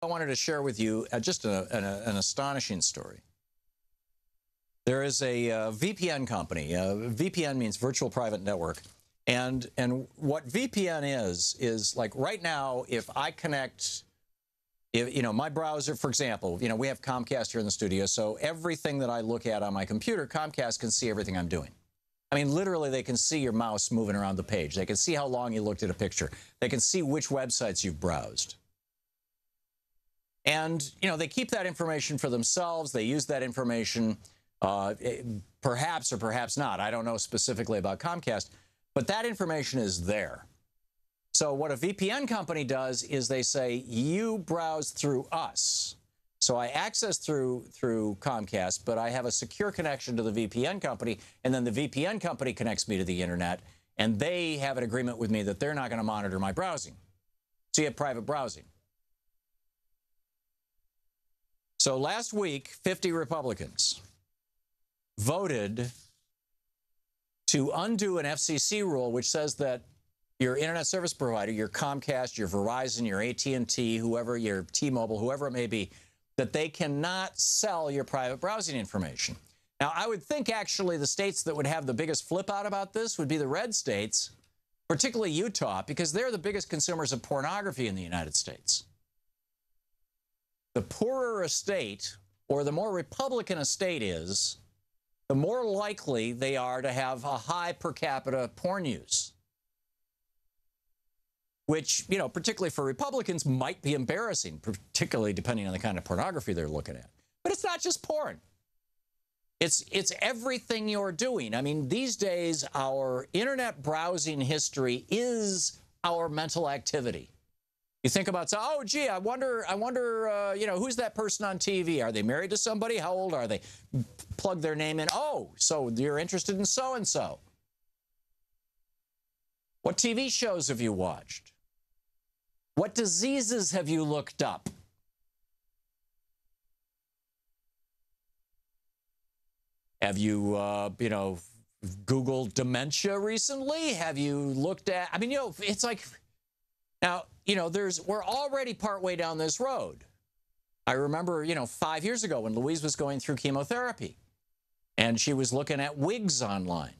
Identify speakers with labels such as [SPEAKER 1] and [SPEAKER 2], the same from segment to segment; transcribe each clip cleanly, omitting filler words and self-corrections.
[SPEAKER 1] wanted to share with you just an astonishing story. There is a VPN company. VPN means Virtual Private Network. And what VPN is like right now, if I connect, my browser, for example, we have Comcast here in the studio, so everything that I look at on my computer, Comcast can see everything I'm doing. I mean, literally, they can see your mouse moving around the page. They can see how long you looked at a picture. They can see which websites you've browsed. And, they keep that information for themselves. They use that information, perhaps or perhaps not. I don't know specifically about Comcast, but that information is there. So what a VPN company does is they say, you browse through us. So I access through Comcast, but I have a secure connection to the VPN company, and then the VPN company connects me to the internet, and they have an agreement with me that they're not going to monitor my browsing. So you have private browsing. So last week, 50 Republicans voted to undo an FCC rule which says that your internet service provider, your Comcast, your Verizon, your AT&T, whoever, your T-Mobile, whoever it may be, that they cannot sell your private browsing information. Now, I would think actually the states that would have the biggest flip out about this would be the red states, particularly Utah, because they're the biggest consumers of pornography in the United States. The poorer a state, or the more Republican a state is, the more likely they are to have a high per capita porn use, which, particularly for Republicans, might be embarrassing, particularly depending on the kind of pornography they're looking at. But it's not just porn. It's everything you're doing. I mean, these days, our internet browsing history is our mental activity. You think about, oh, gee, I wonder, who's that person on TV? Are they married to somebody? How old are they? Plug their name in. Oh, so you're interested in so-and-so. What TV shows have you watched? What diseases have you looked up? Have you, Googled dementia recently? Have you looked at, it's like, now, we're already partway down this road. I remember, 5 years ago when Louise was going through chemotherapy and she was looking at wigs online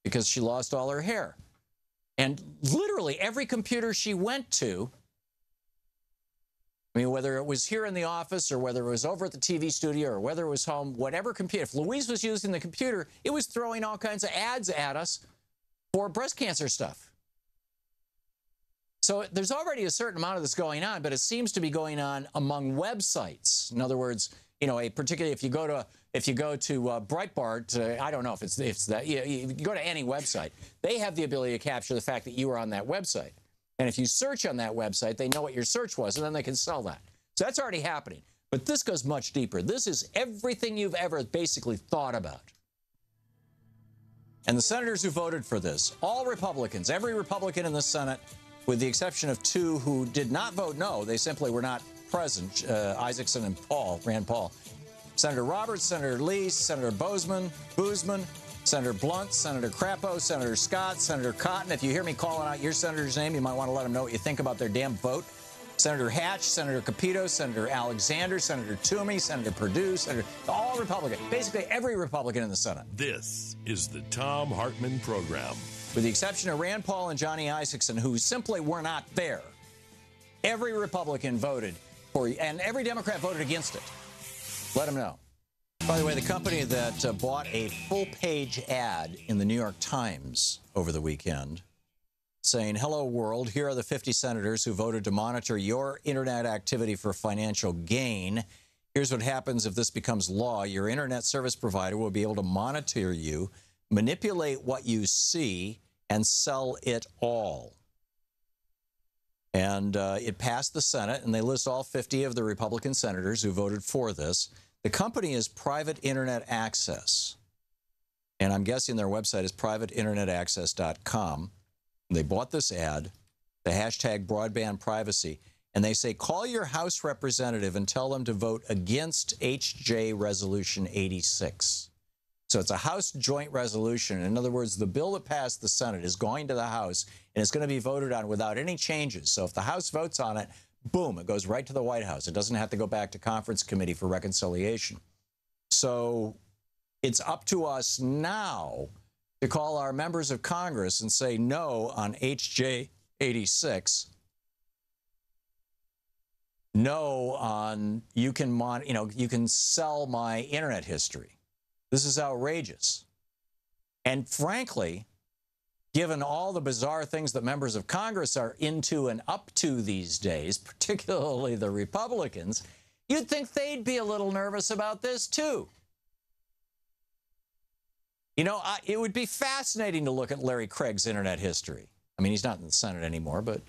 [SPEAKER 1] because she lost all her hair. And literally every computer she went to, whether it was here in the office or whether it was over at the TV studio or whether it was home, whatever computer, if Louise was using the computer, it was throwing all kinds of ads at us for breast cancer stuff. So there's already a certain amount of this going on, but it seems to be going on among websites. In other words, particularly if you go to Breitbart, I don't know if it's that. You go to any website, they have the ability to capture the fact that you were on that website. And if you search on that website, they know what your search was, and then they can sell that. So that's already happening. But this goes much deeper. This is everything you've ever basically thought about. And the senators who voted for this, all Republicans, every Republican in the Senate, with the exception of 2 who did not vote no, they simply were not present, Isaacson and Rand Paul. Senator Roberts, Senator Lee, Senator Boozman, Senator Blunt, Senator Crapo, Senator Scott, Senator Cotton. If you hear me calling out your senator's name, you might want to let them know what you think about their damn vote. Senator Hatch, Senator Capito, Senator Alexander, Senator Toomey, Senator Perdue, all Republican, basically every Republican in the Senate.
[SPEAKER 2] This is the Thom Hartmann Program.
[SPEAKER 1] With the exception of Rand Paul and Johnny Isaacson, who simply were not there, every Republican voted for you, and every Democrat voted against it. Let them know. By the way, the company that bought a full-page ad in the New York Times over the weekend saying, hello, world, here are the 50 senators who voted to monitor your internet activity for financial gain. Here's what happens if this becomes law. Your internet service provider will be able to monitor you, manipulate what you see, and sell it all. And it passed the Senate, and they list all 50 of the Republican senators who voted for this. The company is Private Internet Access, and I'm guessing their website is privateinternetaccess.com. They bought this ad, the hashtag broadband privacy, and they say, call your House representative and tell them to vote against HJ Resolution 86. So it's a House joint resolution. In other words, the bill that passed the Senate is going to the House, and it's going to be voted on without any changes. So if the House votes on it, boom, it goes right to the White House. It doesn't have to go back to conference committee for reconciliation. So it's up to us now to call our members of Congress and say no on HJ 86. No on you can sell my internet history. This is outrageous. And frankly, given all the bizarre things that members of Congress are into and up to these days, particularly the Republicans, you'd think they'd be a little nervous about this too. You know, it would be fascinating to look at Larry Craig's internet history. I mean, he's not in the Senate anymore, but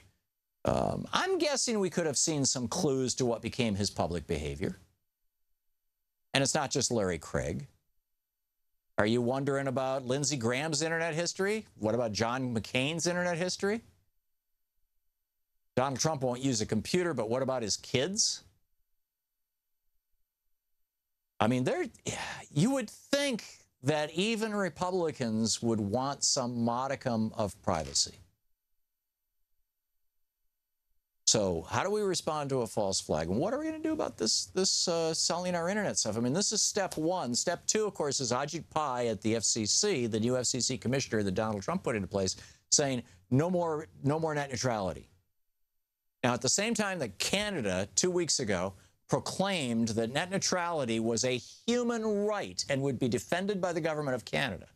[SPEAKER 1] I'm guessing we could have seen some clues to what became his public behavior. And it's not just Larry Craig. Are you wondering about Lindsey Graham's internet history? What about John McCain's internet history? Donald Trump won't use a computer, but what about his kids? I mean, you would think that even Republicans would want some modicum of privacy. So how do we respond to a false flag? And what are we going to do about this selling our internet stuff? I mean, this is step one. Step two, of course, is Ajit Pai at the FCC, the new FCC commissioner that Donald Trump put into place, saying no more net neutrality. Now, at the same time that Canada, 2 weeks ago, proclaimed that net neutrality was a human right and would be defended by the government of Canada.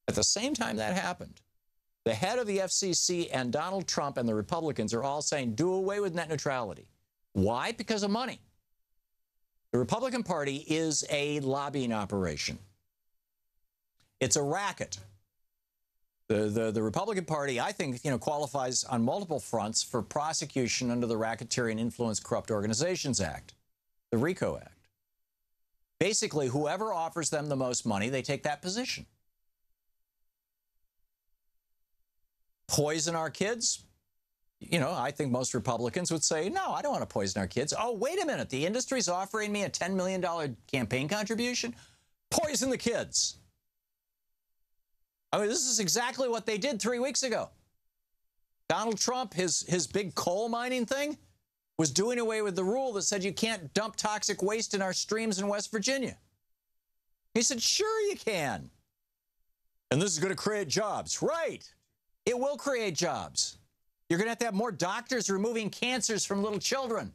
[SPEAKER 1] At the same time that happened, the head of the FCC and Donald Trump and the Republicans are all saying, do away with net neutrality. Why? Because of money. The Republican Party is a lobbying operation. It's a racket. The Republican Party, I think, qualifies on multiple fronts for prosecution under the Racketeering Influence Corrupt Organizations Act, the RICO Act. Basically, whoever offers them the most money, they take that position. Poison our kids? I think most Republicans would say, no, I don't want to poison our kids. Oh, wait a minute. The industry's offering me a $10 million campaign contribution? Poison the kids. I mean, this is exactly what they did 3 weeks ago. Donald Trump, his big coal mining thing, was doing away with the rule that said you can't dump toxic waste in our streams in West Virginia. He said, sure you can. And this is going to create jobs. Right. It will create jobs. You're going to have more doctors removing cancers from little children.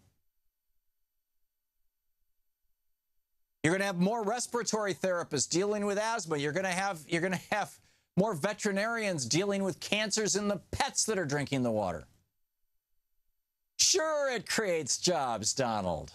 [SPEAKER 1] You're going to have more respiratory therapists dealing with asthma. You're going to have more veterinarians dealing with cancers in the pets that are drinking the water. Sure, it creates jobs, Donald.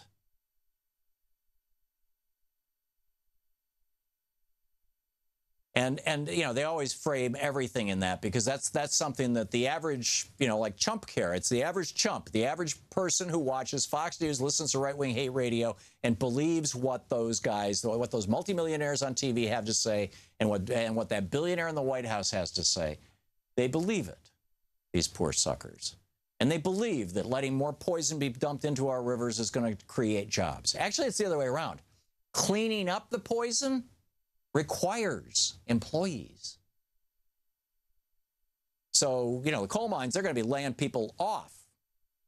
[SPEAKER 1] And they always frame everything in that because that's something that the average, like chump care, it's the average chump, the average person who watches Fox News, listens to right-wing hate radio, and believes what those multimillionaires on TV have to say and what that billionaire in the White House has to say. They believe it, these poor suckers. And they believe that letting more poison be dumped into our rivers is going to create jobs. Actually, it's the other way around. Cleaning up the poison requires employees. So, the coal mines, they're going to be laying people off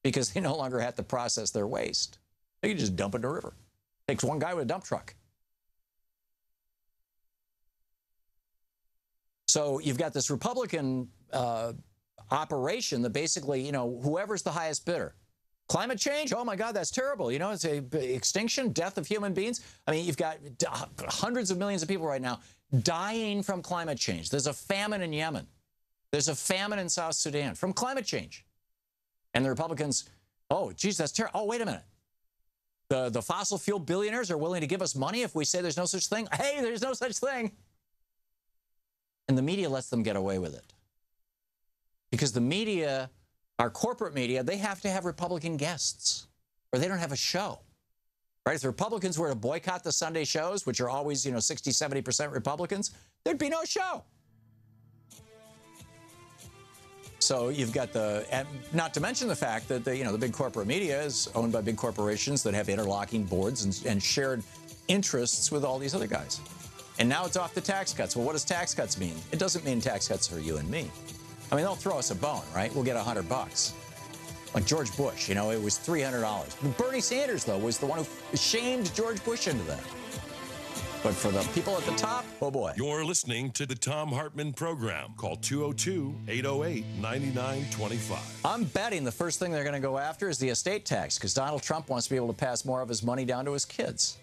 [SPEAKER 1] because they no longer have to process their waste. They can just dump it in the river. Takes one guy with a dump truck. So you've got this Republican operation that basically, whoever's the highest bidder. Climate change? Oh, my God, that's terrible. It's a extinction, death of human beings. I mean, you've got hundreds of millions of people right now dying from climate change. There's a famine in Yemen. There's a famine in South Sudan from climate change. And the Republicans, oh, geez, that's terrible. Oh, wait a minute. The fossil fuel billionaires are willing to give us money if we say there's no such thing? Hey, there's no such thing. And the media lets them get away with it. Because the media, our corporate media, they have to have Republican guests or they don't have a show. Right? If the Republicans were to boycott the Sunday shows, which are always, 60, 70% Republicans, there'd be no show. So you've got and not to mention the fact that the big corporate media is owned by big corporations that have interlocking boards and shared interests with all these other guys. And now it's off the tax cuts. Well, what does tax cuts mean? It doesn't mean tax cuts for you and me. I mean, they'll throw us a bone, right? We'll get $100. Like George Bush, you know, it was $300. Bernie Sanders, though, was the one who shamed George Bush into that. But for the people at the top, oh boy.
[SPEAKER 2] You're listening to the Thom Hartmann Program. Call 202-808-9925.
[SPEAKER 1] I'm betting the first thing they're going to go after is the estate tax, because Donald Trump wants to be able to pass more of his money down to his kids.